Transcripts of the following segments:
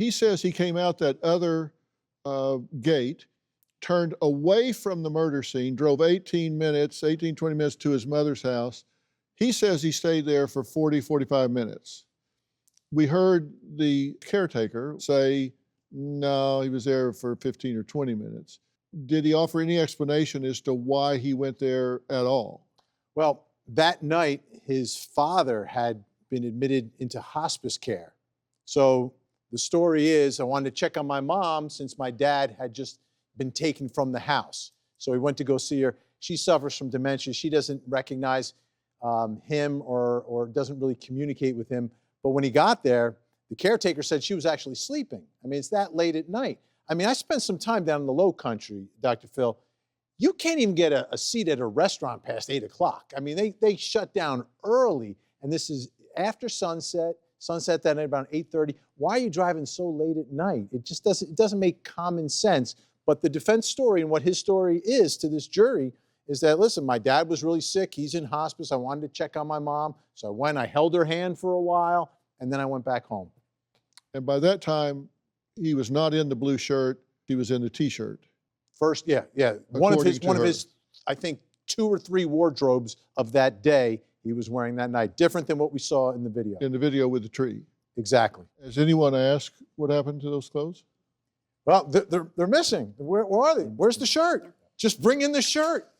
he says he came out that other gate, turned away from the murder scene, drove 18, 20 minutes to his mother's house. He says he stayed there for 40, 45 minutes. We heard the caretaker say, no, he was there for 15 or 20 minutes. Did he offer any explanation as to why he went there at all? Well, that night, his father had been admitted into hospice care. So the story is, I wanted to check on my mom since my dad had just been taken from the house. So he went to go see her. She suffers from dementia. She doesn't recognize him or doesn't really communicate with him. But when he got there, the caretaker said she was actually sleeping. I mean, it's that late at night. I mean, I spent some time down in the Low Country, Dr. Phil. You can't even get a seat at a restaurant past 8 o'clock. I mean, they shut down early, and this is after sunset that night about 8:30. Why are you driving so late at night? It just doesn't make common sense. But the defense story and what his story is to this jury is that, listen, my dad was really sick. He's in hospice. I wanted to check on my mom. So I went, I held her hand for a while, and then I went back home. And by that time, he was not in the blue shirt. He was in the T-shirt. First, yeah. One of his, I think, 2 or 3 wardrobes of that day he was wearing that night. Different than what we saw in the video. In the video with the tree. Exactly. Has anyone asked what happened to those clothes? Well, they're missing. Where are they? Where's the shirt? Just bring in the shirt.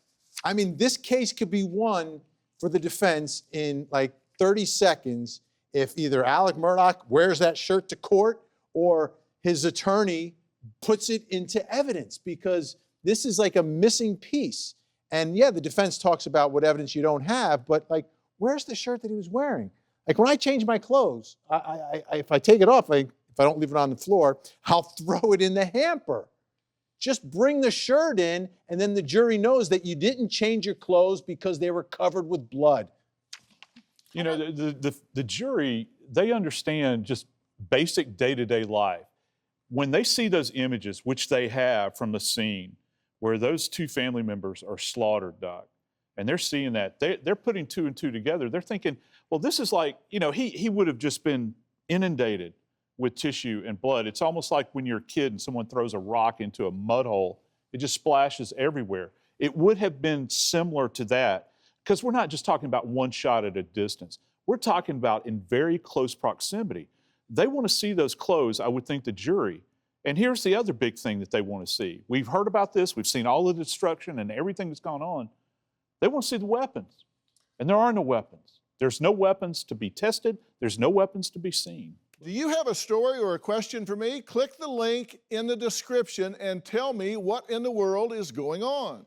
I mean, this case could be won for the defense in like 30 seconds if either Alex Murdaugh wears that shirt to court or his attorney puts it into evidence, because this is like a missing piece. And yeah, the defense talks about what evidence you don't have, but like, where's the shirt that he was wearing? Like when I change my clothes, if I take it off, if I don't leave it on the floor, I'll throw it in the hamper. Just bring the shirt in, and then the jury knows that you didn't change your clothes because they were covered with blood. You know, the jury, they understand just basic day-to-day life. When they see those images, which they have from the scene, where those 2 family members are slaughtered, Doc, and they're seeing that, they're putting 2 and 2 together. They're thinking, well, this is like, you know, he would have just been inundated with tissue and blood. It's almost like when you're a kid and someone throws a rock into a mud hole, it just splashes everywhere. It would have been similar to that, because we're not just talking about one shot at a distance. We're talking about in very close proximity. They want to see those clothes, I would think, the jury. And here's the other big thing that they want to see. We've heard about this. We've seen all the destruction and everything that's gone on. They want to see the weapons. And there are no weapons. There's no weapons to be tested. There's no weapons to be seen. Do you have a story or a question for me? Click the link in the description and tell me what in the world is going on.